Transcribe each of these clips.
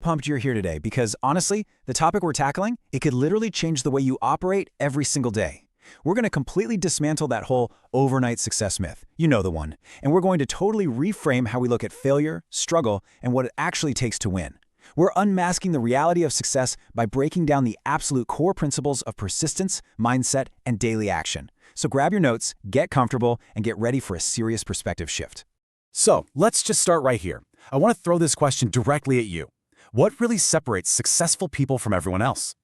pumped you're here today because honestly, the topic we're tackling, it could literally change the way you operate every single day. We're going to completely dismantle that whole overnight success myth. You know the one. And we're going to totally reframe how we look at failure, struggle, and what it actually takes to win. We're unmasking the reality of success by breaking down the absolute core principles of persistence, mindset, and daily action. So grab your notes, get comfortable, and get ready for a serious perspective shift. So, let's just start right here. I want to throw this question directly at you. What really separates successful people from everyone else?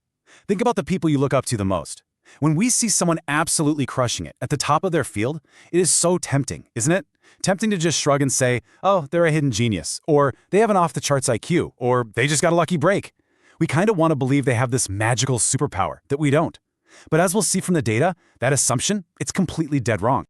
Think about the people you look up to the most. When we see someone absolutely crushing it at the top of their field, it is so tempting, isn't it? Tempting to just shrug and say, oh, they're a hidden genius, or they have an off-the-charts IQ, or they just got a lucky break. We kind of want to believe they have this magical superpower that we don't. But as we'll see from the data, that assumption, it's completely dead wrong.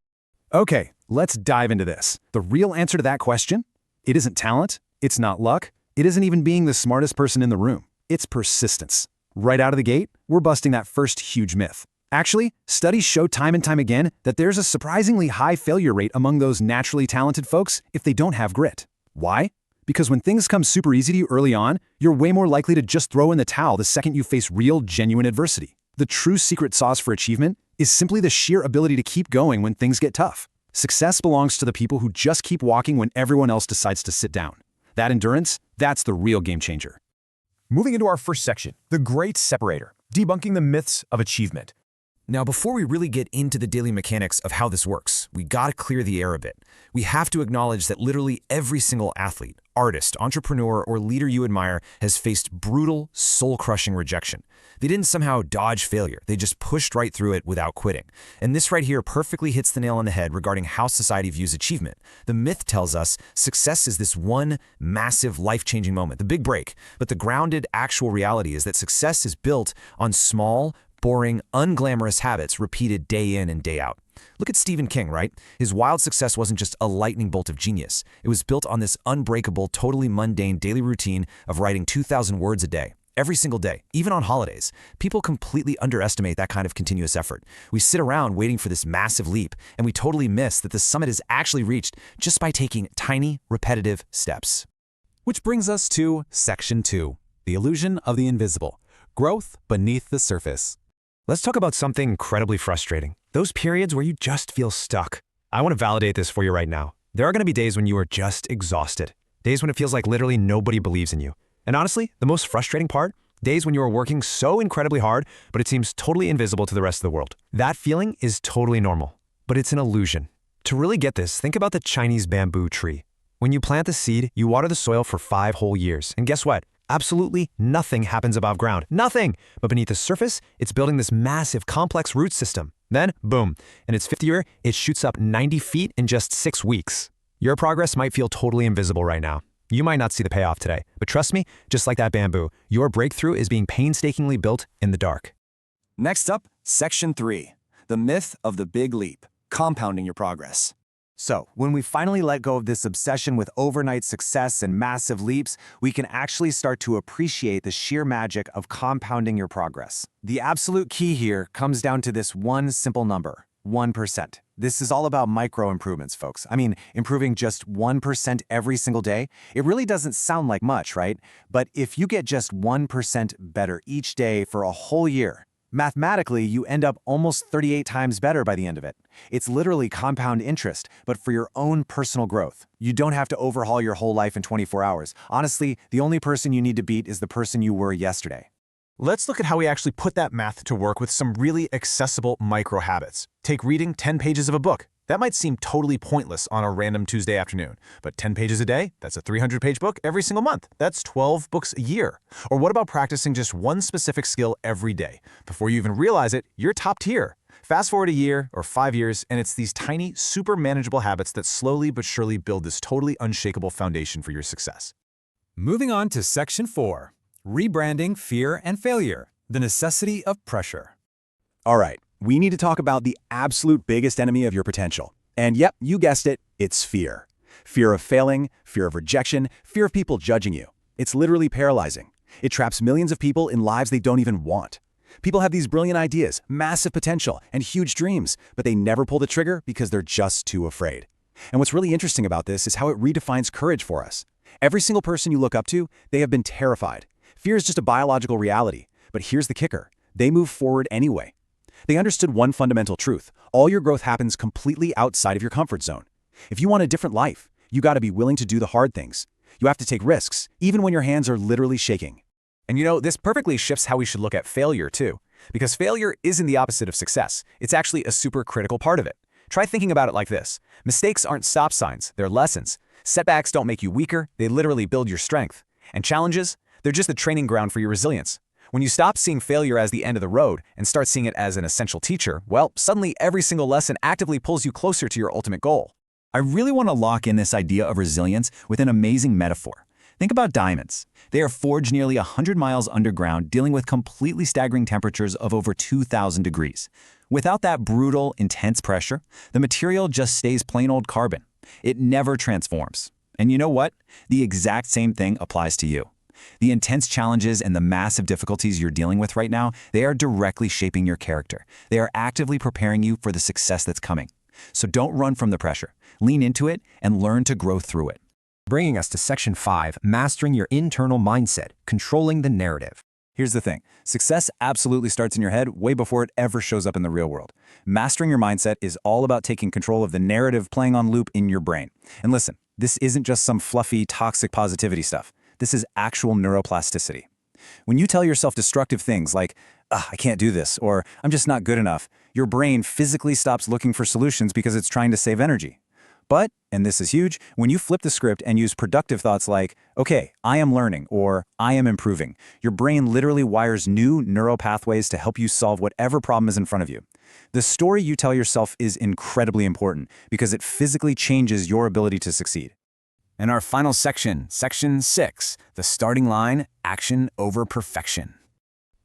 Okay, let's dive into this. The real answer to that question? It isn't talent, it's not luck, it isn't even being the smartest person in the room. It's persistence. Right out of the gate, we're busting that first huge myth. Actually, studies show time and time again that there's a surprisingly high failure rate among those naturally talented folks if they don't have grit. Why? Because when things come super easy to you early on, you're way more likely to just throw in the towel the second you face real, genuine adversity. The true secret sauce for achievement is simply the sheer ability to keep going when things get tough. Success belongs to the people who just keep walking when everyone else decides to sit down. That endurance, that's the real game changer. Moving into our first section, the great separator, debunking the myths of achievement. Now, before we really get into the daily mechanics of how this works, we gotta clear the air a bit. We have to acknowledge that literally every single athlete, artist, entrepreneur, or leader you admire has faced brutal, soul-crushing rejection. They didn't somehow dodge failure, they just pushed right through it without quitting. And this right here perfectly hits the nail on the head regarding how society views achievement. The myth tells us success is this one massive life-changing moment, the big break. But the grounded, actual reality is that success is built on small, boring, unglamorous habits repeated day in and day out. Look at Stephen King, right? His wild success wasn't just a lightning bolt of genius. It was built on this unbreakable, totally mundane daily routine of writing 2,000 words a day. Every single day, even on holidays. People completely underestimate that kind of continuous effort. We sit around waiting for this massive leap, and we totally miss that the summit is actually reached just by taking tiny, repetitive steps. Which brings us to Section 2, the illusion of the invisible, growth beneath the surface. Let's talk about something incredibly frustrating. Those periods where you just feel stuck. I want to validate this for you right now. There are going to be days when you are just exhausted. Days when it feels like literally nobody believes in you. And honestly, the most frustrating part, days when you are working so incredibly hard, but it seems totally invisible to the rest of the world. That feeling is totally normal, but it's an illusion. To really get this, think about the Chinese bamboo tree. When you plant the seed, you water the soil for 5 whole years. And guess what? Absolutely nothing happens above ground. Nothing! But beneath the surface, it's building this massive, complex root system. Then, boom, in its 5th year, it shoots up 90 feet in just 6 weeks. Your progress might feel totally invisible right now. You might not see the payoff today, but trust me, just like that bamboo, your breakthrough is being painstakingly built in the dark. Next up, Section 3, the myth of the big leap, compounding your progress. So, when we finally let go of this obsession with overnight success and massive leaps, we can actually start to appreciate the sheer magic of compounding your progress. The absolute key here comes down to this one simple number, 1%. This is all about micro improvements, folks. I mean, improving just 1% every single day. It really doesn't sound like much, right? But if you get just 1% better each day for a whole year, mathematically, you end up almost 38 times better by the end of it. It's literally compound interest, but for your own personal growth. You don't have to overhaul your whole life in 24 hours. Honestly, the only person you need to beat is the person you were yesterday. Let's look at how we actually put that math to work with some really accessible micro habits. Take reading 10 pages of a book. That might seem totally pointless on a random Tuesday afternoon, but 10 pages a day, that's a 300-page book every single month. That's 12 books a year. Or what about practicing just one specific skill every day? Before you even realize it, you're top tier. Fast forward a year or 5 years, and it's these tiny, super manageable habits that slowly but surely build this totally unshakable foundation for your success. Moving on to Section 4, rebranding fear and failure, the necessity of pressure. All right, we need to talk about the absolute biggest enemy of your potential. And yep, you guessed it, it's fear. Fear of failing, fear of rejection, fear of people judging you. It's literally paralyzing. It traps millions of people in lives they don't even want. People have these brilliant ideas, massive potential, and huge dreams, but they never pull the trigger because they're just too afraid. And what's really interesting about this is how it redefines courage for us. Every single person you look up to, they have been terrified. Fear is just a biological reality. But here's the kicker. They move forward anyway. They understood one fundamental truth. All your growth happens completely outside of your comfort zone. If you want a different life, you got to be willing to do the hard things. You have to take risks, even when your hands are literally shaking. And this perfectly shifts how we should look at failure too. Because failure isn't the opposite of success. It's actually a super critical part of it. Try thinking about it like this. Mistakes aren't stop signs, they're lessons. Setbacks don't make you weaker, they literally build your strength. And challenges, they're just the training ground for your resilience. When you stop seeing failure as the end of the road and start seeing it as an essential teacher, well, suddenly every single lesson actively pulls you closer to your ultimate goal. I really want to lock in this idea of resilience with an amazing metaphor. Think about diamonds. They are forged nearly 100 miles underground, dealing with completely staggering temperatures of over 2,000 degrees. Without that brutal, intense pressure, the material just stays plain old carbon. It never transforms. And you know what? The exact same thing applies to you. The intense challenges and the massive difficulties you're dealing with right now, they are directly shaping your character. They are actively preparing you for the success that's coming. So don't run from the pressure. Lean into it and learn to grow through it. Bringing us to Section 5, Mastering Your Internal Mindset, Controlling the Narrative. Here's the thing. Success absolutely starts in your head way before it ever shows up in the real world. Mastering your mindset is all about taking control of the narrative playing on loop in your brain. And listen, this isn't just some fluffy, toxic positivity stuff. This is actual neuroplasticity. When you tell yourself destructive things like, I can't do this, or I'm just not good enough, your brain physically stops looking for solutions because it's trying to save energy. But, and this is huge, when you flip the script and use productive thoughts like, okay, I am learning, or I am improving, your brain literally wires new neural pathways to help you solve whatever problem is in front of you. The story you tell yourself is incredibly important because it physically changes your ability to succeed. And our final section, Section 6, the starting line, action over perfection.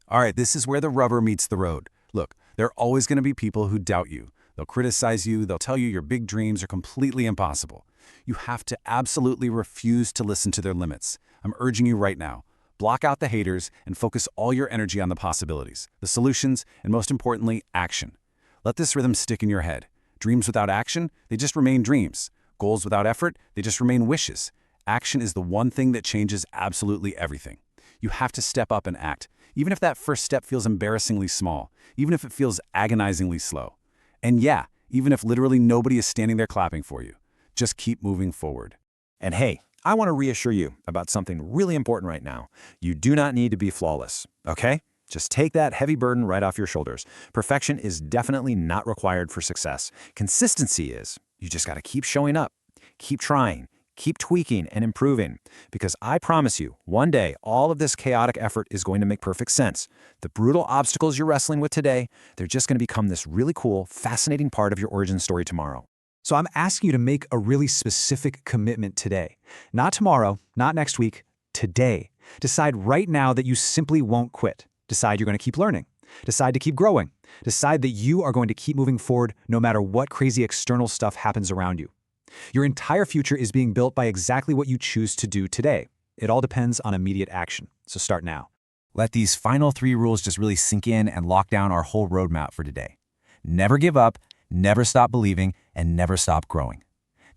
All right, this is where the rubber meets the road. Look, there are always going to be people who doubt you. They'll criticize you, they'll tell you your big dreams are completely impossible. You have to absolutely refuse to listen to their limits. I'm urging you right now, block out the haters and focus all your energy on the possibilities, the solutions, and most importantly, action. Let this rhythm stick in your head. Dreams without action, they just remain dreams. Goals without effort, they just remain wishes. Action is the one thing that changes absolutely everything. You have to step up and act, even if that first step feels embarrassingly small, even if it feels agonizingly slow. And yeah, even if literally nobody is standing there clapping for you, just keep moving forward. And hey, I want to reassure you about something really important right now. You do not need to be flawless, okay? Just take that heavy burden right off your shoulders. Perfection is definitely not required for success. Consistency is. You just got to keep showing up, keep trying, keep tweaking and improving. Because I promise you, one day, all of this chaotic effort is going to make perfect sense. The brutal obstacles you're wrestling with today, they're just going to become this really cool, fascinating part of your origin story tomorrow. So I'm asking you to make a really specific commitment today. Not tomorrow, not next week, today. Decide right now that you simply won't quit. Decide you're going to keep learning. Decide to keep growing. Decide that you are going to keep moving forward no matter what crazy external stuff happens around you. Your entire future is being built by exactly what you choose to do today. It all depends on immediate action. So start now. Let these final 3 rules just really sink in and lock down our whole roadmap for today. Never give up, never stop believing, and never stop growing.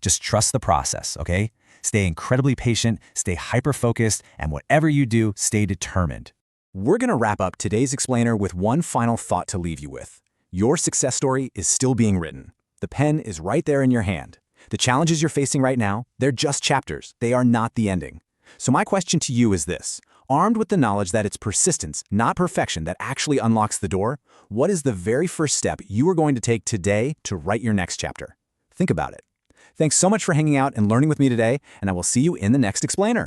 Just trust the process, okay? Stay incredibly patient, stay hyper-focused, and whatever you do, stay determined. We're going to wrap up today's explainer with one final thought to leave you with. Your success story is still being written. The pen is right there in your hand. The challenges you're facing right now, they're just chapters. They are not the ending. So my question to you is this. Armed with the knowledge that it's persistence, not perfection, that actually unlocks the door, what is the very first step you are going to take today to write your next chapter? Think about it. Thanks so much for hanging out and learning with me today, and I will see you in the next explainer.